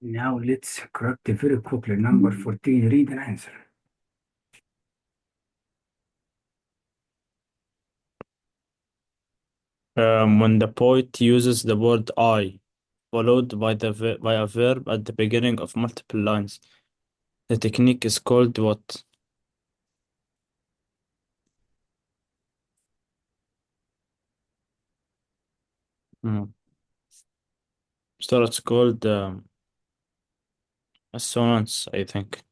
Now let's correct very quickly. Number 14, read and answer. When the poet uses the word I, followed by by a verb at the beginning of multiple lines, the technique is called what? Hmm. So it's called assonance, I think.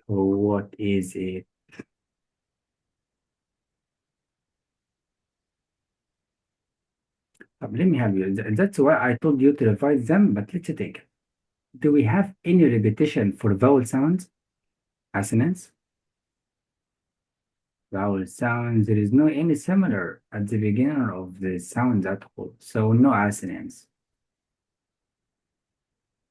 So what is it? Let me help you. That's why I told you to revise them, but let's take it. Do we have any repetition for vowel sounds? Assonance? Vowel sounds, there is no any similar at the beginning of the sounds at all. So no assonance.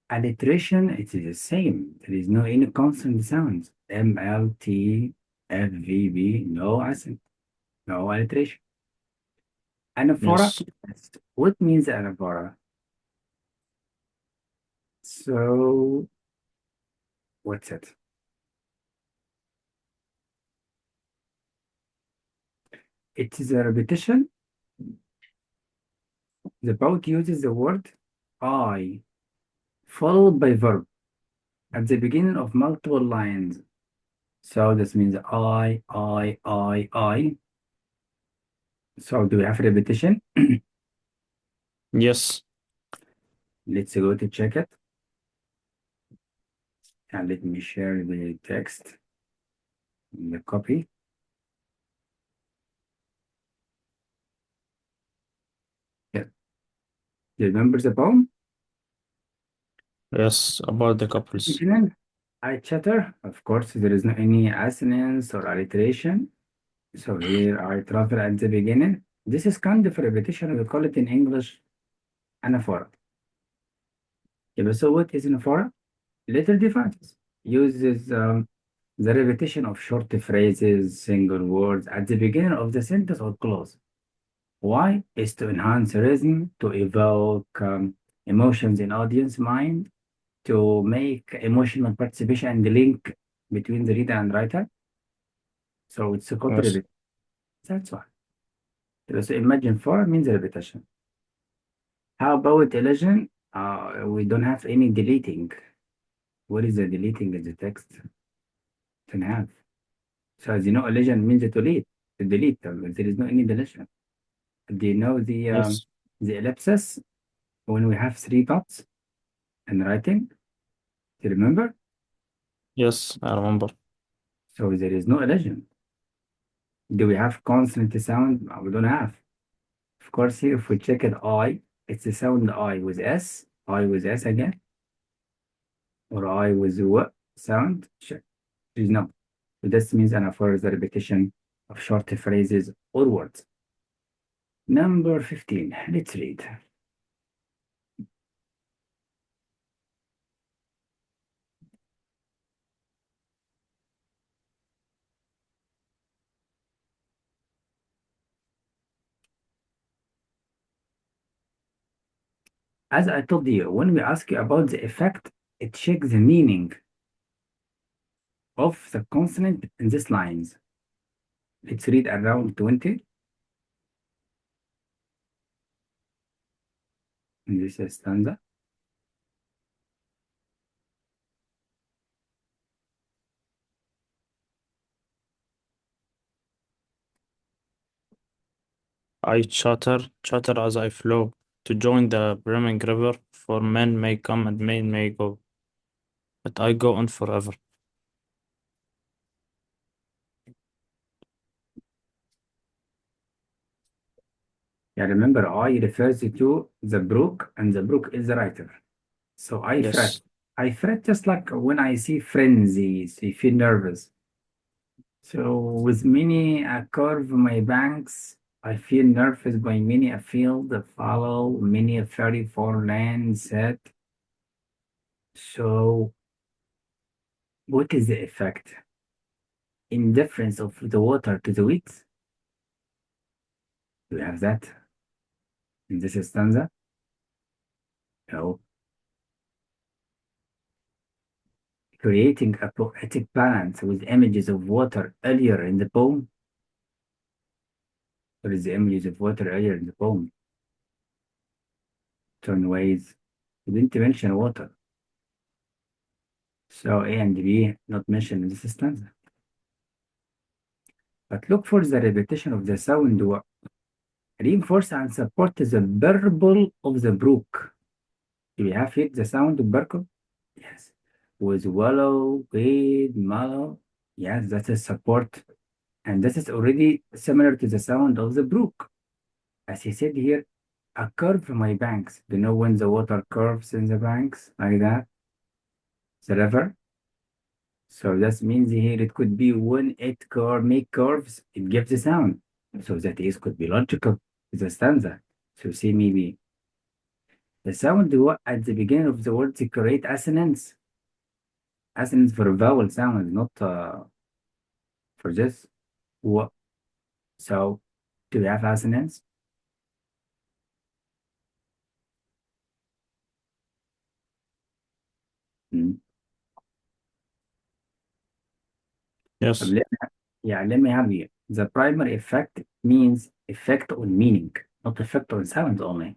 Alliteration, it is the same. There is no any consonant sounds. M, L, T, F, V, B, no accent, no alliteration. Anaphora? Yes. What means anaphora? So, what's it? It is a repetition. The poet uses the word I followed by verb at the beginning of multiple lines. So this means I. So do we have repetition? Yes. Let's go to check it. And let me share the text in the copy. Yeah. Do you remember the poem? Yes. About the couples. Beginning, I chatter. Of course, there is no any assonance or alliteration. So here I travel at the beginning. This is kind of a repetition. We call it in English anaphora. Yeah, so what is anaphora? Little differences. Uses the repetition of short phrases, single words at the beginning of the sentence or clause. Why? Is to enhance rhythm, to evoke emotions in audience mind, to make emotional participation and the link between the reader and writer. So it's a called Yes. repetition. That's why. So imagine for means repetition. How about illusion? We don't have any deleting. What is the deleting in the text? Don't have. So as you know, illusion means to delete. To delete. There is no any deletion. Do you know Yes. the ellipsis when we have three dots in writing? Do you remember? Yes. I remember. So there is no illusion. Do we have consonant sound? We don't have. Of course, here if we check it I, it's the sound I with S again, or I with W sound. Check. There is no. So this means anaphora is the repetition of short phrases or words. Number 15. Let's read. As I told you, when we ask you about the effect, it checks the meaning of the consonant in these lines. Let's read around 20 in this stanza. I chatter as I flow to join the brimming river, for men may come and men may go, but I go on forever. Yeah, remember, I refers to the brook, and the brook is the writer. So I fret. Yes. I fret just like when I see frenzy, so you feel nervous. So with many a curve my banks, I feel nervous by many a field follow, many a fairy land set. So, what is the effect? Indifference of the water to the weeds? Do we have that in this stanza? No. Creating a poetic balance with images of water earlier in the poem. What is the images of water earlier in the poem? Turn ways. You didn't mention water. So A and B not mentioned in this stanza. But look for the repetition of the sound. Reinforce and support the burble of the brook. Do we have here the sound of burble? Yes. With wallow, wade, mallow. Yes, that is support. And this is already similar to the sound of the brook. As he said here, a curve in my banks. Do you know when the water curves in the banks like that? The river. So that means here it could be when it make curves, it gives a sound. So that is could be logical. It's a stanza. So see maybe the sound at the beginning of the word create assonance. Assonance for vowel sound, not for this. What? So do we have assonance? Hmm. Yes. Let me have you. The primary effect means effect on meaning, not effect on sound only.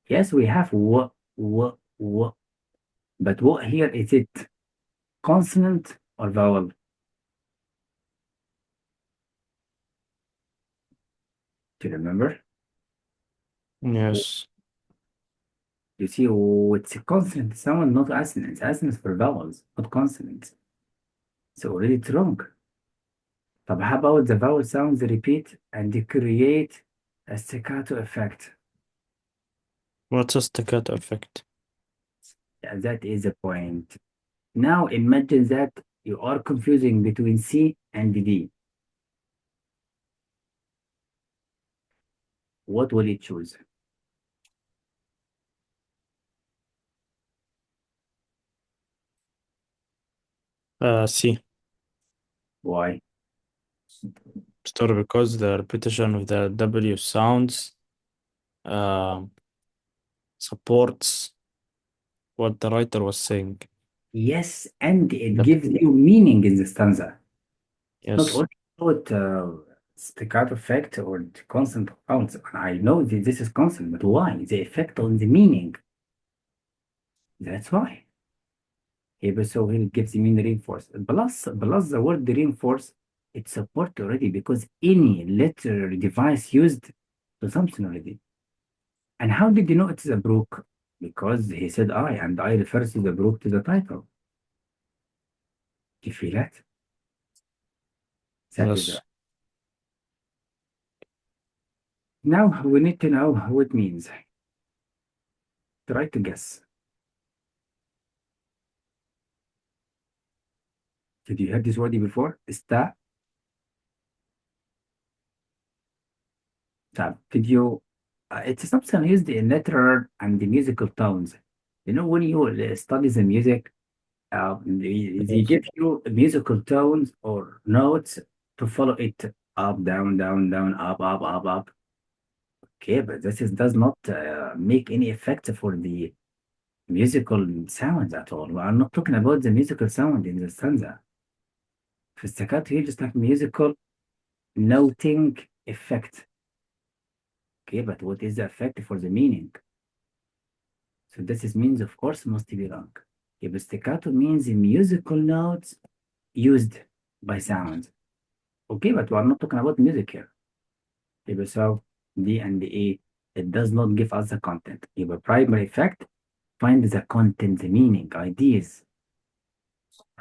Yes, we have what, but what here is it consonant or vowel? Do you remember? Yes. You see, it's a consonant sound, not assonance. Assonance for vowels, not consonants. So already it's wrong. But how about the vowel sounds repeat and they create a staccato effect? What's a staccato effect? Yeah, that is the point. Now imagine that you are confusing between C and D. What will you choose? C. Why? Story because the repetition of the W sounds supports what the writer was saying. Yes, and it The, gives you meaning in the stanza. Not yes. only about staccato effect or the constant bounce. I know this is constant, but why? The effect on the meaning. That's why. Yeah, so he gives the mean reinforce. Plus the word reinforce, it's support already because any literary device used to something already. And how did you know it's a brook? Because he said I, and I refers to the brook to the title. Do you feel that? That is Yes. Now we need to know what it means. Try to guess. Did you hear this word before? Sta. Did you? It's something used in literal and the musical tones. You know, when you study the music, they Yes. give you musical tones or notes to follow it up, down, down, down, up, up, up, up. Okay, but does not make any effect for the musical sounds at all. We are not talking about the musical sound in the stanza. في staccato here just like musical noting effect. Okay, but what is the effect for the meaning? So this is means, of course, must be wrong. Okay, but staccato means musical notes used by sounds. Okay, but we are not talking about music here. Okay, so D and E, it does not give us the content. Your primary effect, find the content, the meaning, ideas.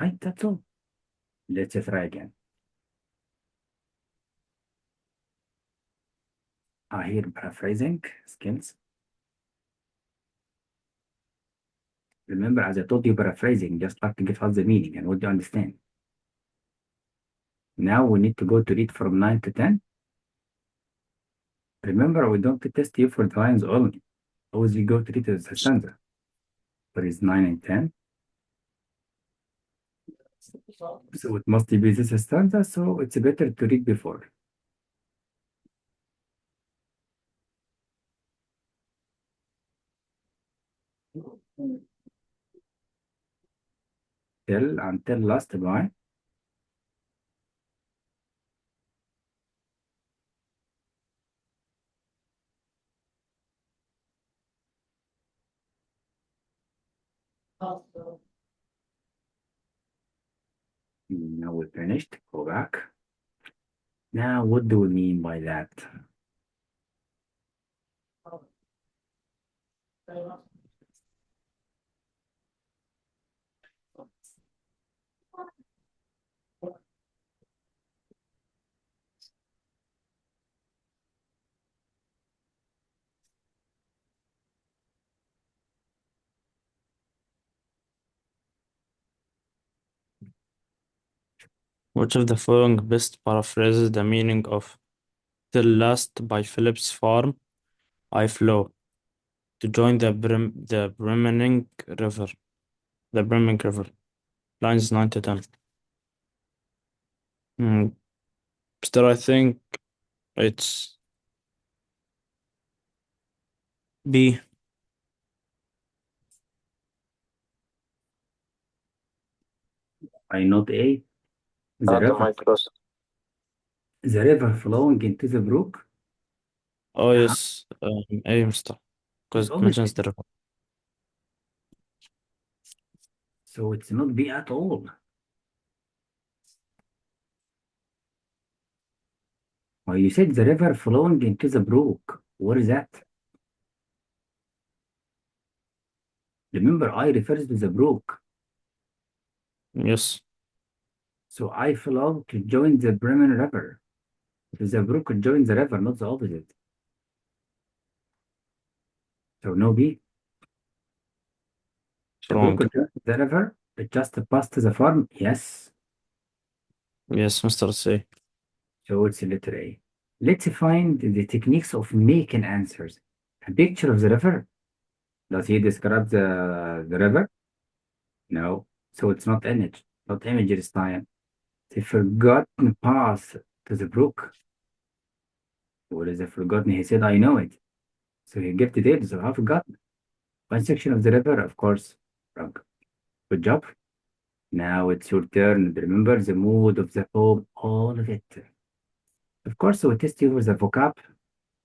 Right, that's all. Let's try again. Here paraphrasing skills. Remember, as I told you, paraphrasing, just like to give us the meaning and what you understand. Now we need to go to read from 9 to 10. Remember, we don't test you for the lines only. Always you go to it as a stanza. What is 9 and 10? So it must be this stanza, so it's better to read before. Till until last line. Now we finished. Go back. Now, what do we mean by that? Which of the following best paraphrases the meaning of Till Last by Phillips Farm? I flow to join the brimming river. The brimming river. Lines 9 to 10. Hmm. Still, I think it's B. I note A. The The river, micros. the river flowing into the brook. Oh, Uh-huh. yes. A, Mr. Because It's it always mentions A. the river. So it's not B at all. Well, you said the river flowing into the brook. What is that? Remember, I refers to the brook. Yes. So I flow to join the Bremen River. So the brook joins the river, not the opposite. So no B. It's The brook wrong. joins the river. It just passed the farm. Yes. Yes, Mr. C. So it's letter A. Let's find the techniques of making answers. A picture of the river. Does he describe the river? No. So it's not image, not image this time. The forgotten path to the brook. What is the forgotten? He said, I know it. So he gave details, so I forgotten. One section of the river, of course, wrong. Good job. Now it's your turn. Remember the mood of the poem, all of it. Of course, we test you for the vocab,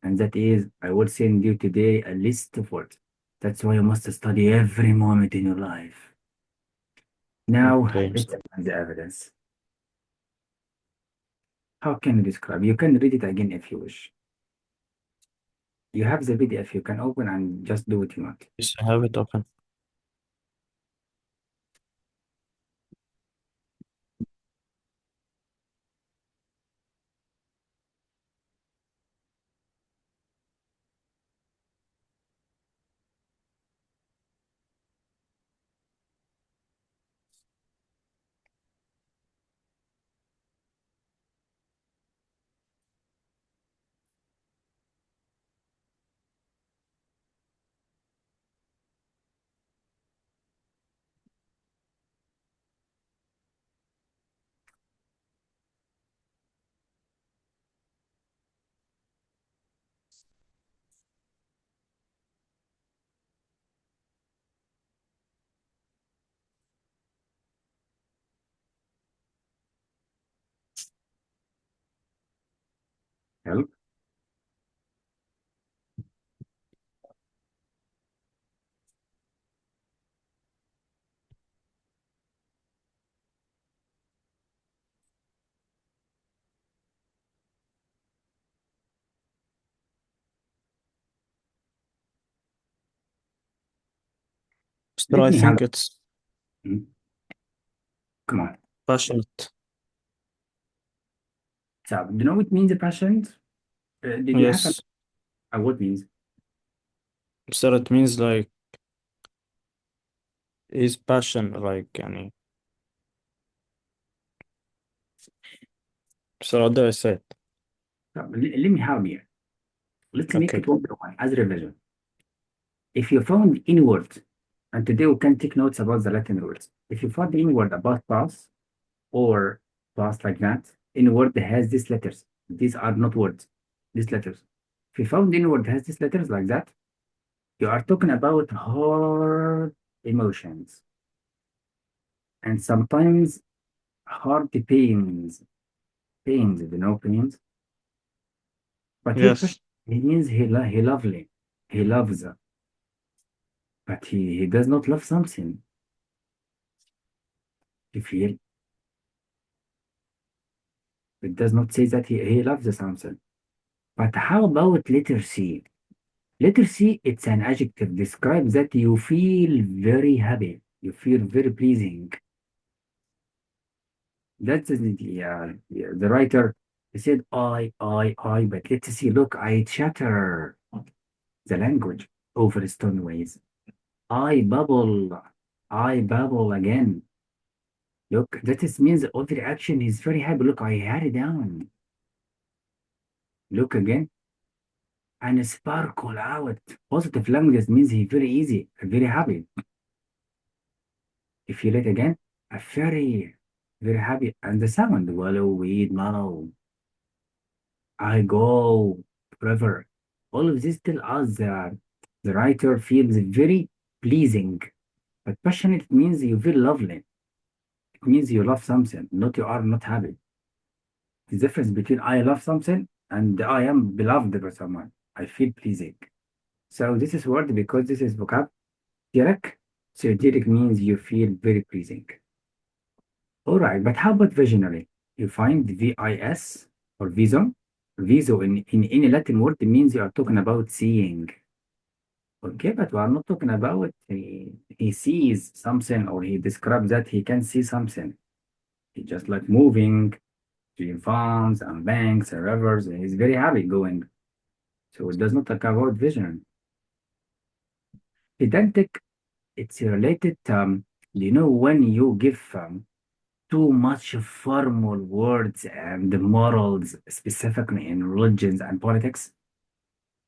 and that is, I will send you today a list of words. That's why you must study every moment in your life. Now, Okay, let's Mr. find the evidence. How can you describe? You can read it again if you wish. You have the PDF, you can open and just do what you want. Yes, I have it open. Help. Mr. Let I me have. think it's Hmm, come on. passionate. So, do you know what means patient? Did you have Yes. what means? Mr. It means like his passion, like, يعني. So how do I say it? So, let me help you. Let's make Okay. it one by one as revision. If you found any word, and today we can take notes about the Latin words. If you found any word about pass or pass like that, any word that has these letters. These are not words, these letters. If you found any word that has these letters like that, you are talking about hard emotions and sometimes hard pains. Pains, you know, pains. But here, Yes. he means he lovely. He loves, but he does not love something. You feel it does not say that he loves something. But how about letter C? Letter C, it's an adjective describes that you feel very happy. You feel very pleasing. That's the writer. He said I. But let's see. Look, I chatter the language over stone ways. I bubble. I babble again. Look, that is means every action is very happy. Look, I had it down. Look again. And sparkle out. Positive language means he very easy, very happy. If you read again, a very happy. And the sound, wallow, weed, mallow, I go forever. All of this tell us that the writer feels very pleasing. But passionate means you feel lovely. It means you love something, not you are not happy. The difference between I love something and I am beloved by someone. I feel pleasing. So this is word because this is vocab. Direct. So direct means you feel very pleasing. All right, but how about visionary? You find VIS or vision. Viso in any Latin word means you are talking about seeing. Okay, but we are not talking about he sees something or he describes that he can see something. He just like moving between farms and banks and rivers. And he's very happy going. So it does not talk about vision. Pedantic, it's related. You know, when you give too much formal words and morals, specifically in religions and politics,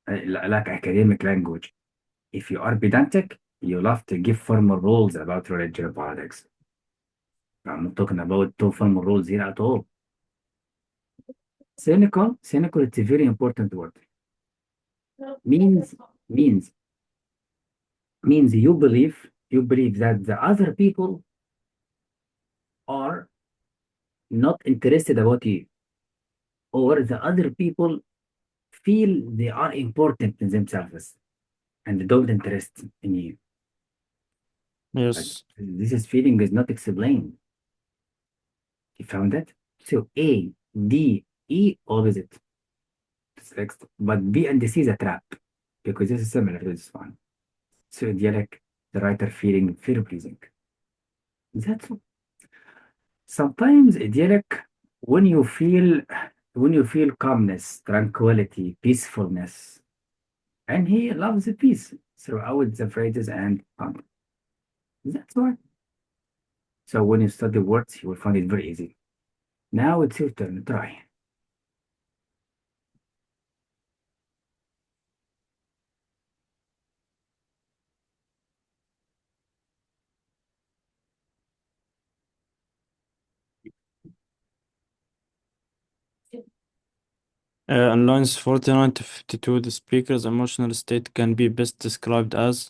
like academic language. If you are pedantic, you love to give formal rules about religion and politics. I'm not talking about two formal rules here at all. Cynical, it's a very important word. Means, means, means you believe that the other people are not interested about you, or the other people feel they are important in themselves and don't interest in you. But Yes. this is feeling is not explained. You found that? So A, D, E, opposite. Text. But B and C is a trap because this is similar to this one. So idyllic, the writer feeling very pleasing. That's all. Sometimes idyllic when you feel when you feel calmness, tranquility, peacefulness. And he loves the peace throughout the phrases and that's why. So when you study words, you will find it very easy. Now it's your turn. Try. In lines 49 to 52, the speaker's emotional state can be best described as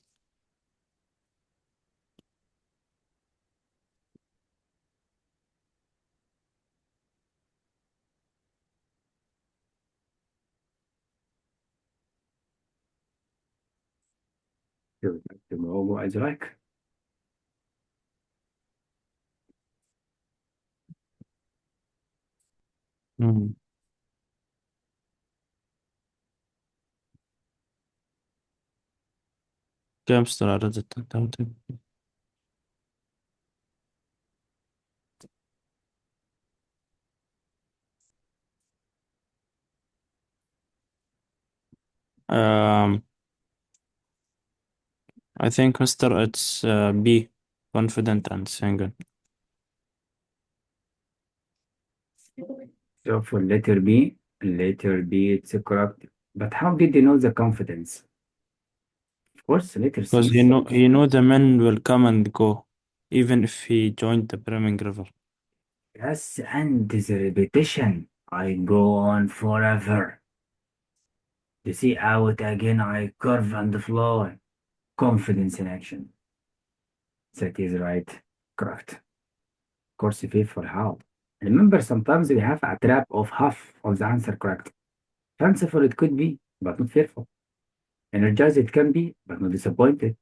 Go as you like. مم. Gamster aradı. Tamam. Um, I think Mr. It's B, confident and single. So for letter B, it's correct. But how did they know the confidence? Of course, letter Because C. he know the men will come and go, even if he joined the brimming river. Yes, and the repetition. I go on forever. You see, out again, I curve and flow. Confidence in action. That is right. Correct. Of course, faithful how? Remember, sometimes we have a trap of half of the answer correct. Fanciful it could be, but not fearful. Energized it can be, but not disappointed.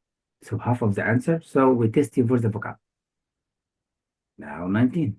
So half of the answer. So we test you for the vocab. Now 19.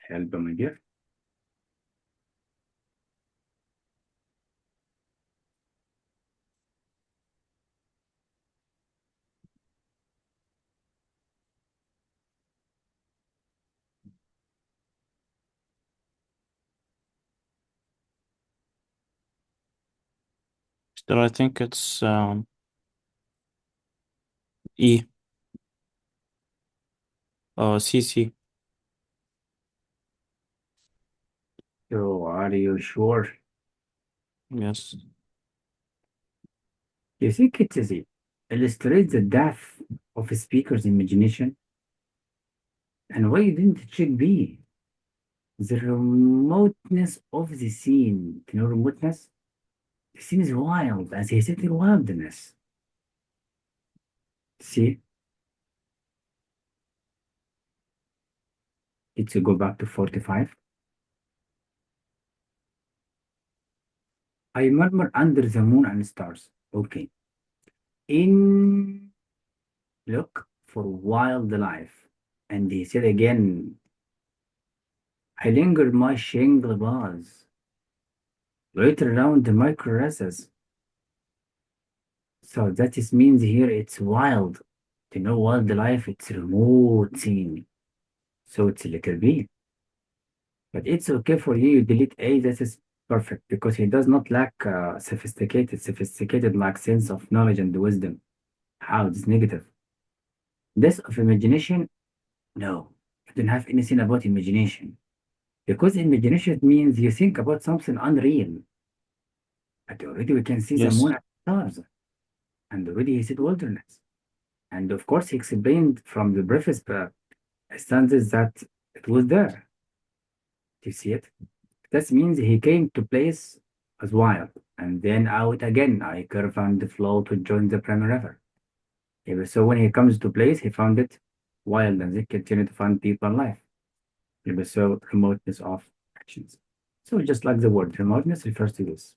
Help my dear. Still, I think it's E. CC. So are you sure? Yes. You think it is it illustrates the depth of a speaker's imagination? And why didn't it check B? The remoteness of the scene. You know remoteness? The scene is wild, as he said, the wildness. See, let's go back to 45. I murmur under the moon and stars. Okay. In look for wildlife. And he said again, I linger my shingle bars. Right around the microraces. So that is means here it's wild. To know wildlife, it's remote scene. So it's a letter B. But it's okay for you. You delete A. That is perfect because he does not lack sophisticated like sense of knowledge and wisdom. How it's negative. This of imagination, no. I don't have anything about imagination. Because imagination means you think about something unreal. But already we can see the Yes. moon and stars. And already he said wilderness. And of course he explained from the previous stanzas that it was there. Do you see it? That means he came to place as wild, and then out again. I curve and the flow to join the primary river. Yeah, so when he comes to place, he found it wild, and they continue to find people alive. Yeah, so remoteness of actions. So just like the word remoteness refers to this.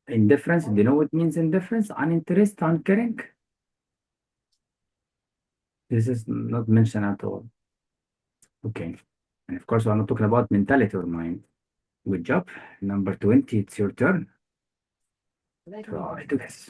Indifference, do you know what means indifference? Uninterest, uncaring. This is not mentioned at all. Okay. And of course, we're not talking about mentality or mind. Good job. Number 20, it's your turn. Try to guess.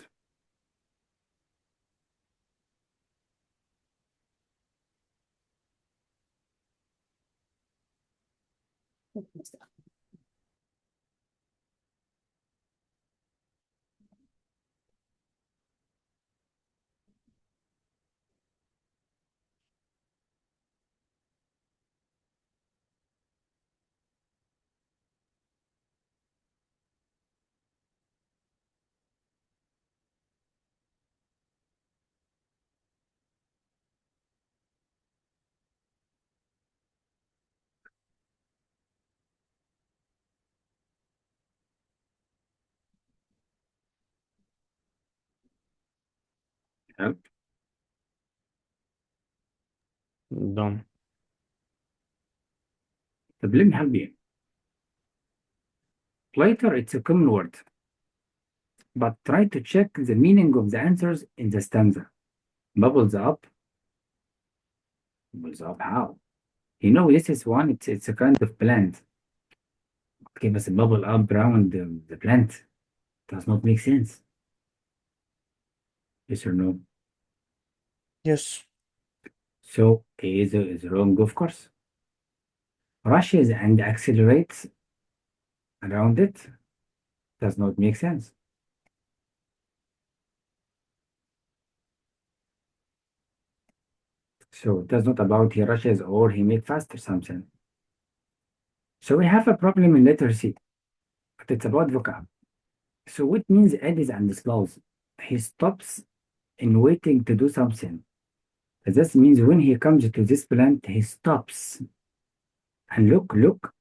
Help. done. طب let me help you. Later, it's a common word, but try to check the meaning of the answers in the stanza. Bubbles up. Bubbles up how? You know, this is one, it's a kind of plant. Give us a bubble up around the plant. Does not make sense. Yes or no? Yes. So is wrong, of course. Rushes and accelerates around it does not make sense. So it does not about he rushes or he make faster something. So we have a problem in literacy, but it's about vocab. So what means eddies and slows? He stops in waiting to do something. This means when he comes to this plant, he stops and look,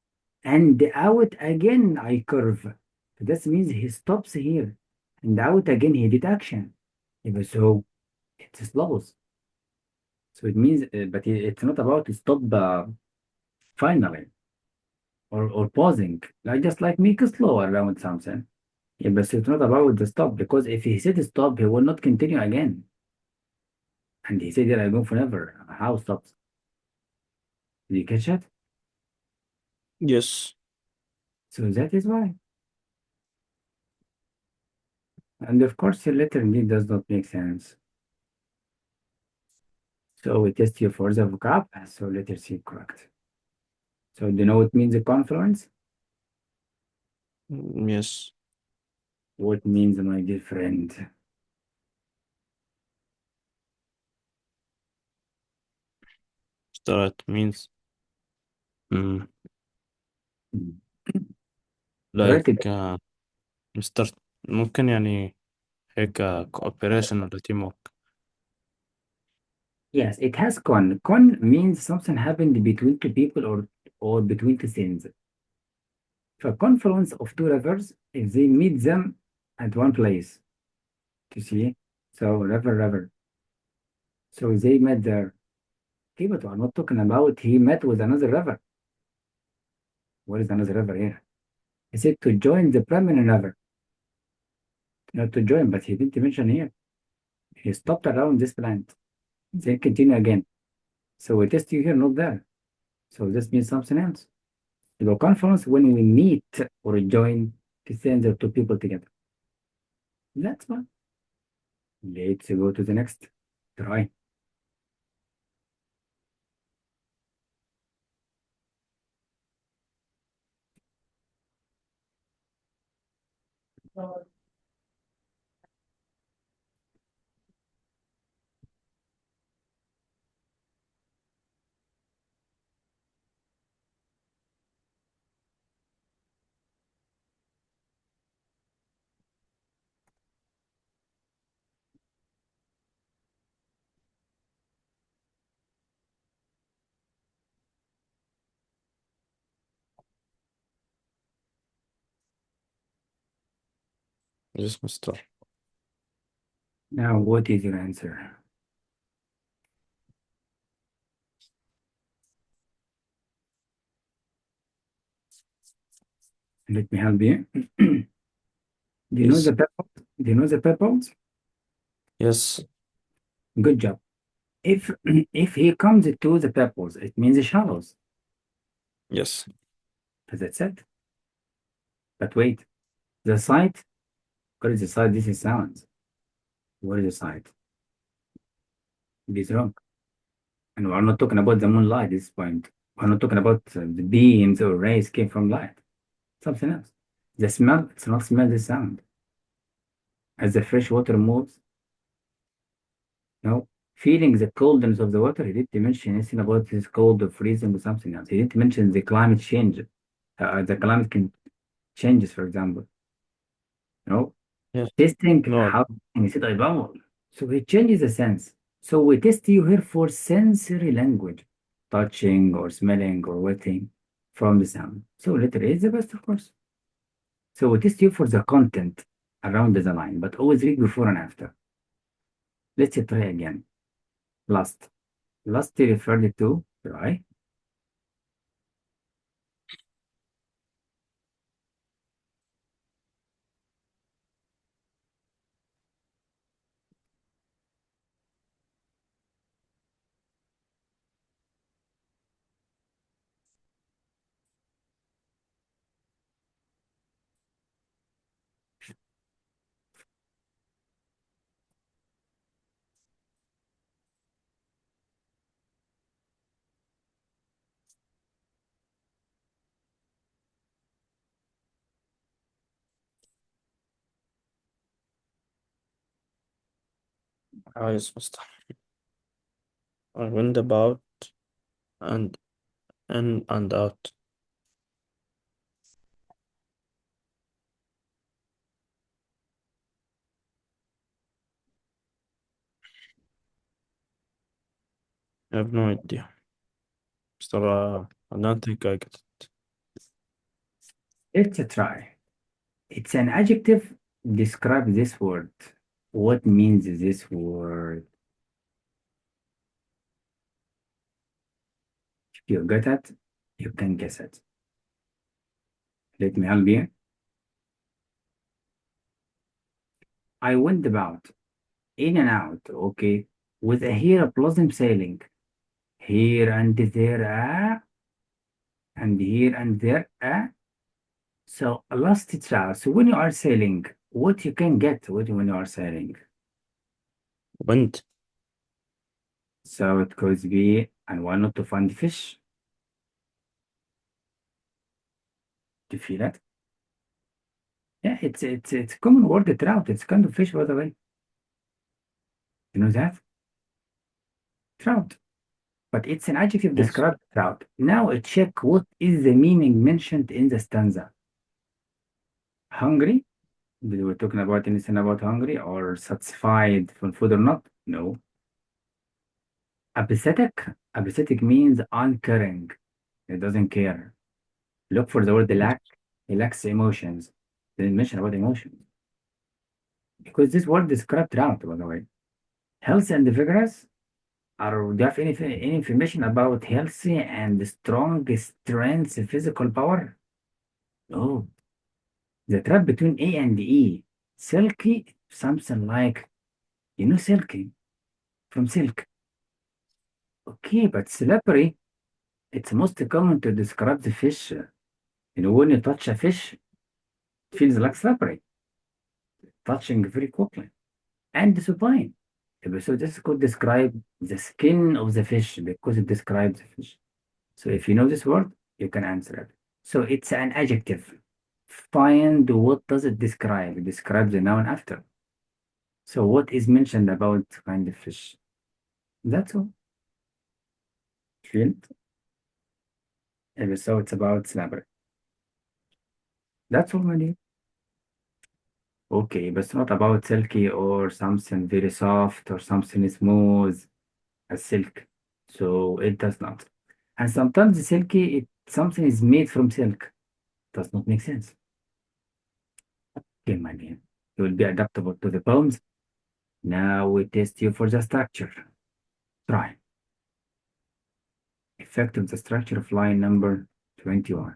and out again I curve. This means he stops here and out again he did action. So it slows. So it means, but it's not about to stop finally or pausing. Like just like make it slow around something. Yeah, but it's not about the stop because if he said stop, he will not continue again. And he said that I go forever. How stops? Did you catch it? Yes. So that is why. And of course, the letter D does not make sense. So we test you for the vocab. So letter C correct. So do you know what means a confluence? Yes. What means my dear friend? Start means mm, Write like it. start ممكن يعني هيك cooperation ولا teamwork. Yes, it has con. Con means something happened between two people or between two things. A confluence of two rivers, if they meet them at one place, you see? So river. So they met there. Okay, but we're not talking about he met with another river. What is another river here? He said to join the Brahman river. Not to join, but he didn't mention here. He stopped around this plant. Then continue again. So we test you here, not there. So this means something else. The confluence when we meet or join to send the two people together. That's fine. Let's go to the next. Try. Yes, Mr. Now, what is your answer? Let me help you. Do you know Yes. the pebbles? Do you know the pebbles? Yes. Good job. If if he comes to the pebbles, it means shallows. Yes. That's it. But wait, the site. What is the site? This is sounds. What is the site? It is wrong. And we're not talking about the moonlight at this point. We're not talking about the beams or rays came from light. Something else. The smell, it's not smell the sound. As the fresh water moves, no. Feeling the coldness of the water, he didn't mention anything about this cold or freezing or something else. He didn't mention the climate change. The climate can changes, for example. No. Yes. Testing No. how and he said I bubble. So he changes the sense. So we test you here for sensory language, touching or smelling or wetting from the sound. So letter A is the best, of course. So we test you for the content around the line, but always read before and after. Let's try again. Last. Last referred to try. عايز مصطلح. I went about and in and out. I have no idea. بصراحة I don't think I get it. Let's try. It's an adjective. Describe this word. What means this word? If you get it, you can guess it. Let me help you. I went about, in and out, okay, with a here a blossom sailing. Here and there, and here and there, So last travel. So when you are sailing, what you can get when you are sailing? Went. So it could be, and why not to find fish? Do you feel it? Yeah, it's a common word, trout. It's kind of fish, by the way. You know that? Trout. But it's an adjective Yes. described trout. Now check what is the meaning mentioned in the stanza. Hungry? Did we talking about anything about hungry or satisfied from food or not? No. Apathetic? Apathetic means uncaring. It doesn't care. Look for the word Yes. lack. He lacks emotions. Didn't mention about emotions. Because this word described drought, by the way. Healthy and vigorous. Are do you have any information about healthy and strong strength, physical power? No. The trap between A and E. Silky, something like, silky from silk. Okay, but slippery, it's most common to describe the fish. When you touch a fish, it feels like slippery, touching very quickly. And supine. So this could describe the skin of the fish because it describes the fish. So if you know this word, you can answer it. So it's an adjective. Find what does it describe? It describes the noun after. So what is mentioned about kind of fish? That's all. Field. So it's about slabber. That's all, my dear. Okay, but it's not about silky or something very soft or something smooth as silk. So it does not. And sometimes the silky, something is made from silk. Does not make sense. Okay, my dear. You will be adaptable to the poems. Now we test you for the structure. Try. Effect of the structure of line number 21.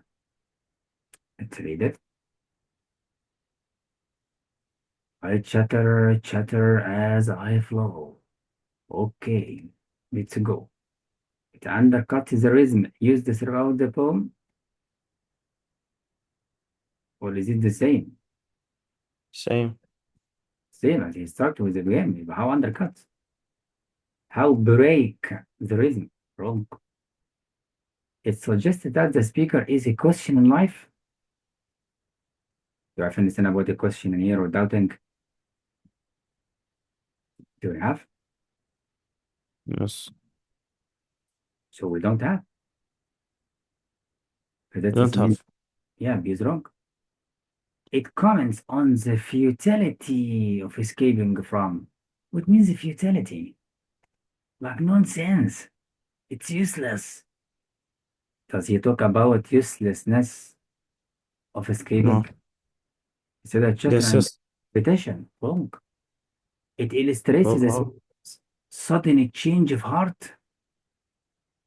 Let's read it. I chatter as I flow. Okay, let's go. It undercuts the rhythm used throughout the poem, or is it the same? Same. Same as he started with the beginning. How undercuts? How break the rhythm? Wrong. It suggests that the speaker is a question in life. Do you have anything about the question in here or doubting? Do you have? Yes. So we don't have. So I that don't is mean, have. yeah, B is wrong. It comments on the futility of escaping from. What means the futility? Like nonsense. It's useless. Does he talk about uselessness of escaping? No. He said that chatter This and is. repetition. Wrong. It illustrates Oh, the oh. Sudden change of heart.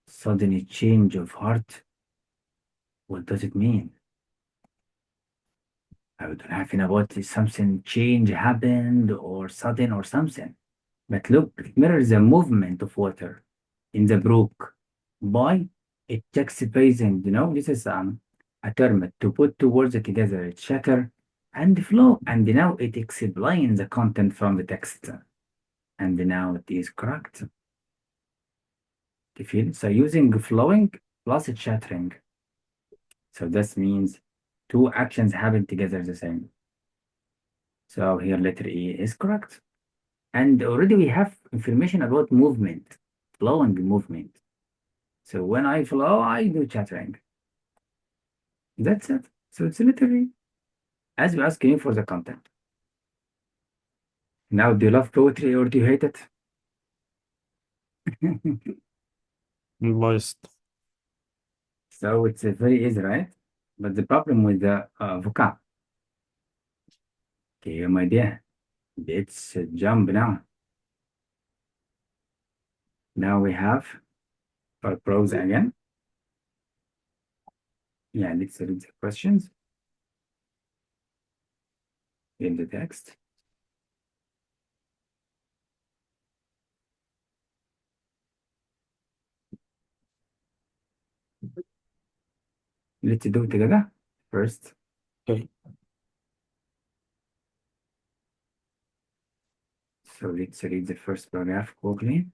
Sudden change of heart. What does it mean? I don't have about something change happened or sudden or something. But look, it mirrors the movement of water in the brook by it takes basin. This is a term to put two words together, it shatter and flow. And now it explains the content from the text. And now it is correct. You feel? So using flowing plus shattering. So this means two actions happen together the same. So here letter E is correct. And already we have information about movement, flowing movement. So when I flow, I do chattering. That's it. So it's literally as we asking you for the content. Now, do you love poetry or do you hate it? Biased. So it's very easy, right? But the problem with the vocab. Okay, my dear, let's jump now. Now we have our prose again. Yeah, let's read the questions in the text. Let's do it together first. Okay. So let's read the first paragraph quickly.